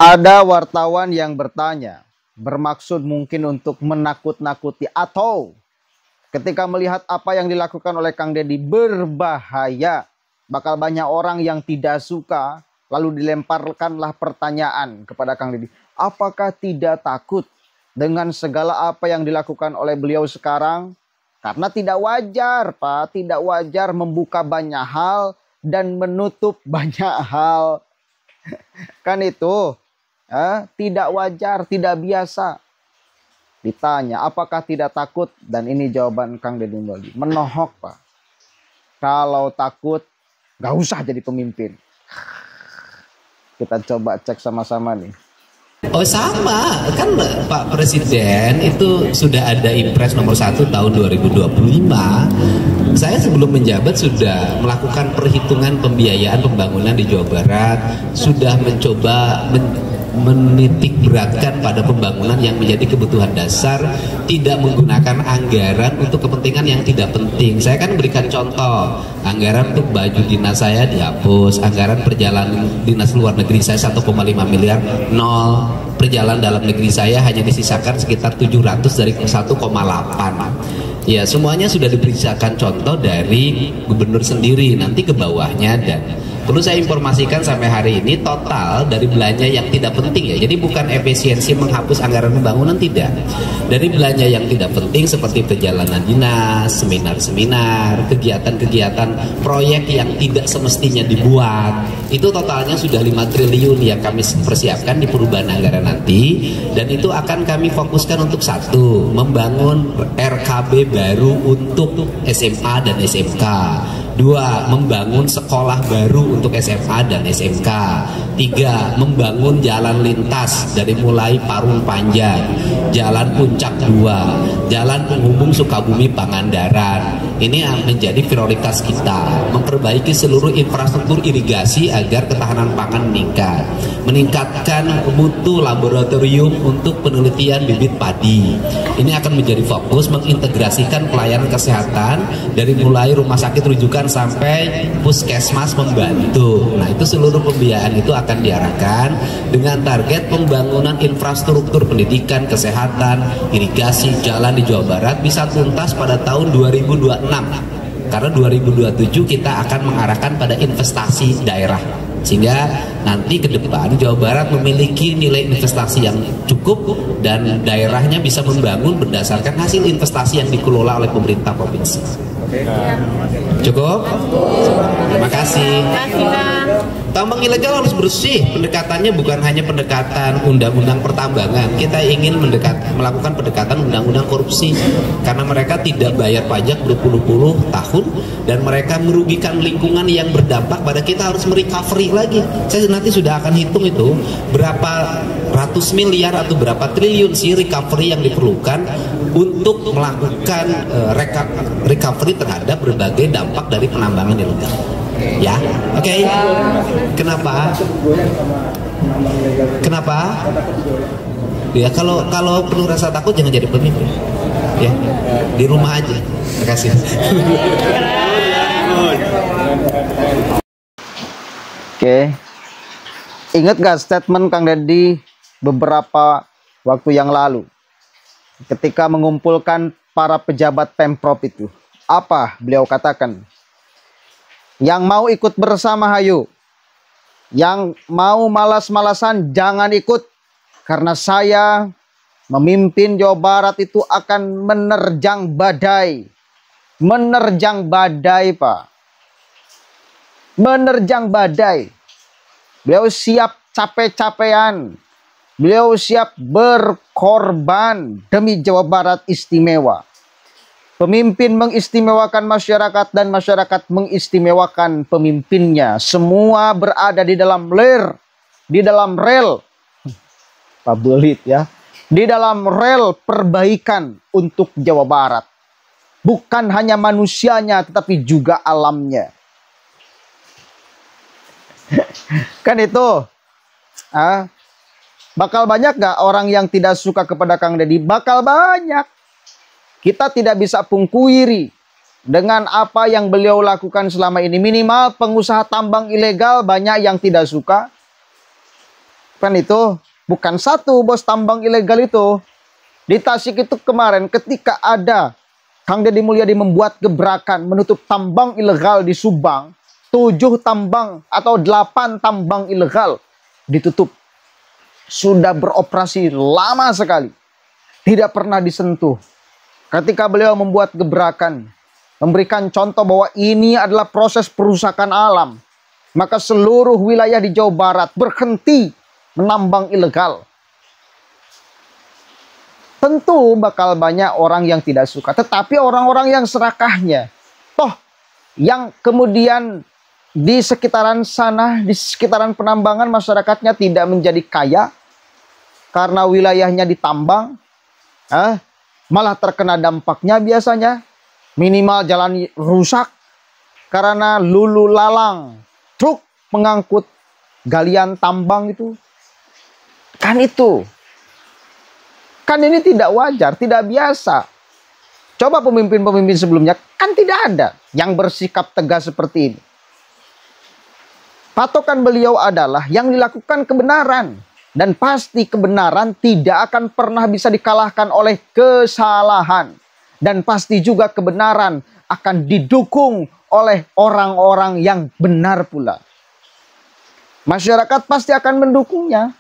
Ada wartawan yang bertanya, bermaksud mungkin untuk menakut-nakuti atau ketika melihat apa yang dilakukan oleh Kang Deddy berbahaya, bakal banyak orang yang tidak suka, lalu dilemparkanlah pertanyaan kepada Kang Deddy. Apakah tidak takut dengan segala apa yang dilakukan oleh beliau sekarang? Karena tidak wajar, Pak. Tidak wajar membuka banyak hal dan menutup banyak hal. Kan itu tidak wajar, tidak biasa. Ditanya, apakah tidak takut? Dan ini jawaban Kang Deddy Mulyadi. Menohok, Pak. Kalau takut, gak usah jadi pemimpin. Kita coba cek sama-sama nih. Oh sama, kan Pak Presiden itu sudah ada Impres nomor 1 tahun 2025. Saya sebelum menjabat sudah melakukan perhitungan pembiayaan pembangunan di Jawa Barat, sudah mencoba menitik beratkan pada pembangunan yang menjadi kebutuhan dasar, tidak menggunakan anggaran untuk kepentingan yang tidak penting. Saya kan berikan contoh, anggaran untuk baju dinas saya dihapus, anggaran perjalanan dinas luar negeri saya 1,5 miliar nol, perjalanan dalam negeri saya hanya disisakan sekitar 700 dari 1,8. Ya, semuanya sudah diberikan contoh dari gubernur sendiri, nanti ke bawahnya. Dan perlu saya informasikan sampai hari ini total dari belanja yang tidak penting ya. Jadi bukan efisiensi menghapus anggaran pembangunan, tidak. Dari belanja yang tidak penting seperti perjalanan dinas, seminar-seminar, kegiatan-kegiatan proyek yang tidak semestinya dibuat, itu totalnya sudah 5 triliun yang kami persiapkan di perubahan anggaran nanti. Dan itu akan kami fokuskan untuk satu, membangun RKB baru untuk SMA dan SMK. Dua, membangun sekolah baru untuk SMA dan SMK. Tiga, membangun jalan lintas dari mulai Parung Panjang, Jalan Puncak 2, Jalan Penghubung Sukabumi Pangandaran. Ini yang menjadi prioritas kita, memperbaiki seluruh infrastruktur irigasi agar ketahanan pangan meningkat, meningkatkan mutu laboratorium untuk penelitian bibit padi. Ini akan menjadi fokus, mengintegrasikan pelayanan kesehatan dari mulai rumah sakit rujukan sampai puskesmas membantu. Nah, itu seluruh pembiayaan itu akan diarahkan dengan target pembangunan infrastruktur pendidikan, kesehatan, irigasi, jalan di Jawa Barat bisa tuntas pada tahun 2026. Karena 2027 kita akan mengarahkan pada investasi daerah. Sehingga nanti ke depan Jawa Barat memiliki nilai investasi yang cukup dan daerahnya bisa membangun berdasarkan hasil investasi yang dikelola oleh pemerintah provinsi. Cukup? Terima kasih. Tambang ilegal harus bersih. Pendekatannya bukan hanya pendekatan undang-undang pertambangan. Kita ingin melakukan pendekatan undang-undang korupsi. Karena mereka tidak bayar pajak berpuluh-puluh tahun dan mereka merugikan lingkungan yang berdampak pada kita, harus merecovery lagi. Saya nanti sudah akan hitung itu berapa ratus miliar atau berapa triliun sih recovery yang diperlukan untuk melakukan recovery terhadap berbagai dampak dari penambangan ilegal. Ya, oke. Kenapa? Ya, kalau perlu rasa takut jangan jadi pemimpin. Ya, di rumah aja. Terima kasih. Oke. Ingat gak statement Kang Deddy beberapa waktu yang lalu ketika mengumpulkan para pejabat Pemprov itu? Apa beliau katakan? Yang mau ikut bersama hayu, yang mau malas-malasan jangan ikut, karena saya memimpin Jawa Barat itu akan menerjang badai. Menerjang badai, Pak. Menerjang badai. Beliau siap capek-capean. Beliau siap berkorban demi Jawa Barat istimewa. Pemimpin mengistimewakan masyarakat dan masyarakat mengistimewakan pemimpinnya. Semua berada di dalam rel, Pak Belit ya, di dalam rel perbaikan untuk Jawa Barat. Bukan hanya manusianya, tetapi juga alamnya. Kan itu. Bakal banyak gak orang yang tidak suka kepada Kang Deddy? Bakal banyak. Kita tidak bisa pungkiri dengan apa yang beliau lakukan selama ini. Minimal pengusaha tambang ilegal banyak yang tidak suka. Kan itu bukan satu bos tambang ilegal itu. Di Tasik itu kemarin ketika ada Kang Deddy Mulyadi membuat gebrakan menutup tambang ilegal di Subang, 7 tambang atau 8 tambang ilegal ditutup. Sudah beroperasi lama sekali. Tidak pernah disentuh. Ketika beliau membuat gebrakan, memberikan contoh bahwa ini adalah proses perusakan alam, maka seluruh wilayah di Jawa Barat berhenti menambang ilegal. Tentu bakal banyak orang yang tidak suka, tetapi orang-orang yang serakahnya, toh yang kemudian di sekitaran sana, di sekitaran penambangan masyarakatnya tidak menjadi kaya karena wilayahnya ditambang, malah terkena dampaknya biasanya. Minimal jalan rusak karena lulu lalang truk mengangkut galian tambang itu. Kan itu. Kan ini tidak wajar, tidak biasa. Coba pemimpin-pemimpin sebelumnya, kan tidak ada yang bersikap tegas seperti ini. Patokan beliau adalah yang dilakukan kebenaran. Dan pasti kebenaran tidak akan pernah bisa dikalahkan oleh kesalahan. Dan pasti juga kebenaran akan didukung oleh orang-orang yang benar pula. Masyarakat pasti akan mendukungnya.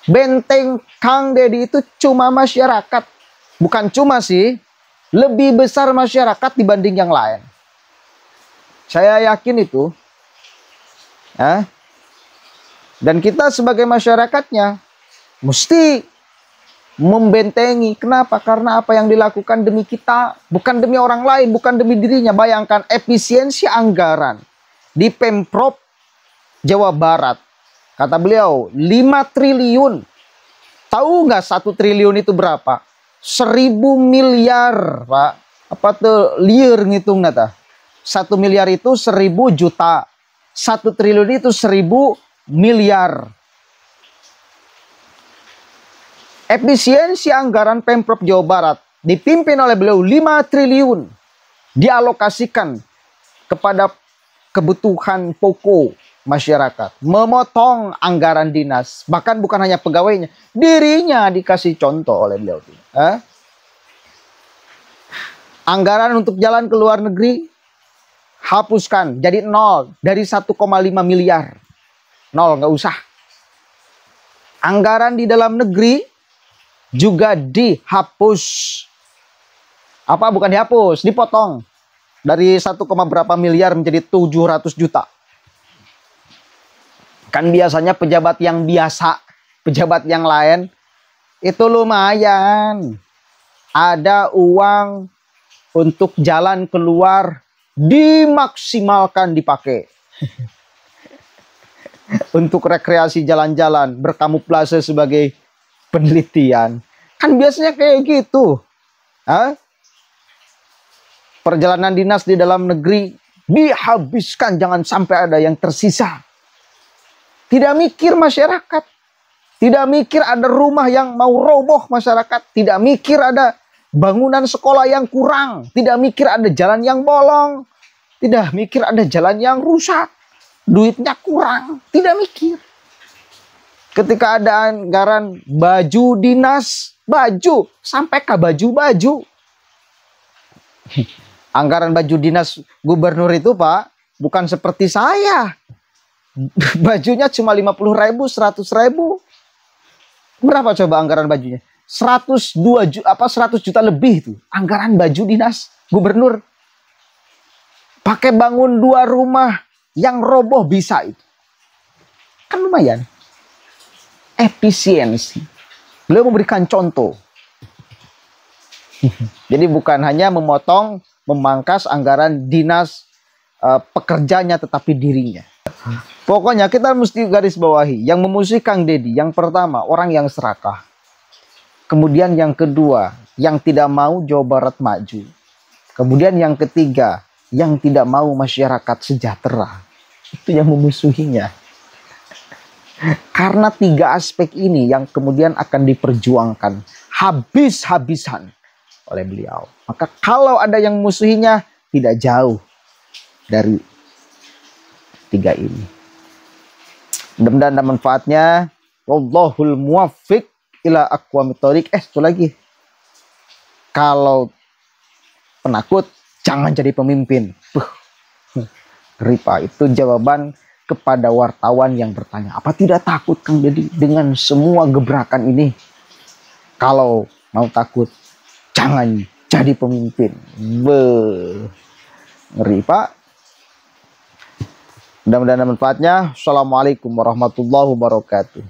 Benteng Kang Deddy itu cuma masyarakat. Bukan cuma sih, lebih besar masyarakat dibanding yang lain. Saya yakin itu. Dan kita sebagai masyarakatnya mesti membentengi. Kenapa? Karena apa yang dilakukan demi kita, bukan demi orang lain, bukan demi dirinya. Bayangkan efisiensi anggaran di Pemprov Jawa Barat. Kata beliau 5 triliun. Tahu nggak 1 triliun itu berapa? 1000 miliar, Pak. Apa tuh liar ngitung nata? 1 miliar itu 1000 juta. 1 triliun itu 1000 miliar. Efisiensi anggaran Pemprov Jawa Barat dipimpin oleh beliau 5 triliun dialokasikan kepada kebutuhan pokok masyarakat. Memotong anggaran dinas, bahkan bukan hanya pegawainya, dirinya dikasih contoh oleh beliau. Anggaran untuk jalan ke luar negeri hapuskan jadi 0 dari 1,5 miliar. 0, nggak usah. Anggaran di dalam negeri juga dihapus. Apa bukan dihapus? Dipotong. Dari 1, berapa miliar menjadi 700 juta. Kan biasanya pejabat yang biasa, pejabat yang lain, itu lumayan. Ada uang untuk jalan keluar, dimaksimalkan dipakai. Untuk rekreasi jalan-jalan, berkamuflase sebagai penelitian. Kan biasanya kayak gitu. Perjalanan dinas di dalam negeri dihabiskan, jangan sampai ada yang tersisa. Tidak mikir masyarakat. Tidak mikir ada rumah yang mau roboh masyarakat. Tidak mikir ada bangunan sekolah yang kurang. Tidak mikir ada jalan yang bolong. Tidak mikir ada jalan yang rusak. Duitnya kurang, tidak mikir. Ketika ada anggaran baju dinas, baju, sampai ke baju-baju. Anggaran baju dinas gubernur itu, Pak, bukan seperti saya. Bajunya cuma 50.000, 100.000. Berapa coba anggaran bajunya? 100 juta lebih itu. Anggaran baju dinas gubernur. Pakai bangun 2 rumah yang roboh bisa itu. Kan lumayan. Efisiensi. Beliau memberikan contoh. Jadi bukan hanya memotong, memangkas anggaran dinas pekerjanya, tetapi dirinya. Pokoknya kita mesti garis bawahi. Yang memusuhi Kang Deddy, yang pertama orang yang serakah. Kemudian yang kedua, yang tidak mau Jawa Barat maju. Kemudian yang ketiga, yang tidak mau masyarakat sejahtera. Itu yang memusuhinya. Karena 3 aspek ini yang kemudian akan diperjuangkan habis-habisan oleh beliau. Maka kalau ada yang memusuhinya, tidak jauh dari 3 ini. Mudah-mudahan ada manfaatnya. Wallahul muwaffiq ila aqwamit thoriq. Itu lagi. Kalau penakut, jangan jadi pemimpin. Ngeri Pak. Itu jawaban kepada wartawan yang bertanya, apa tidak takut Kang Deddy dengan semua gebrakan ini? Kalau mau takut, jangan jadi pemimpin. Ngeri Pak. Mudah-mudahan manfaatnya. Assalamualaikum warahmatullahi wabarakatuh.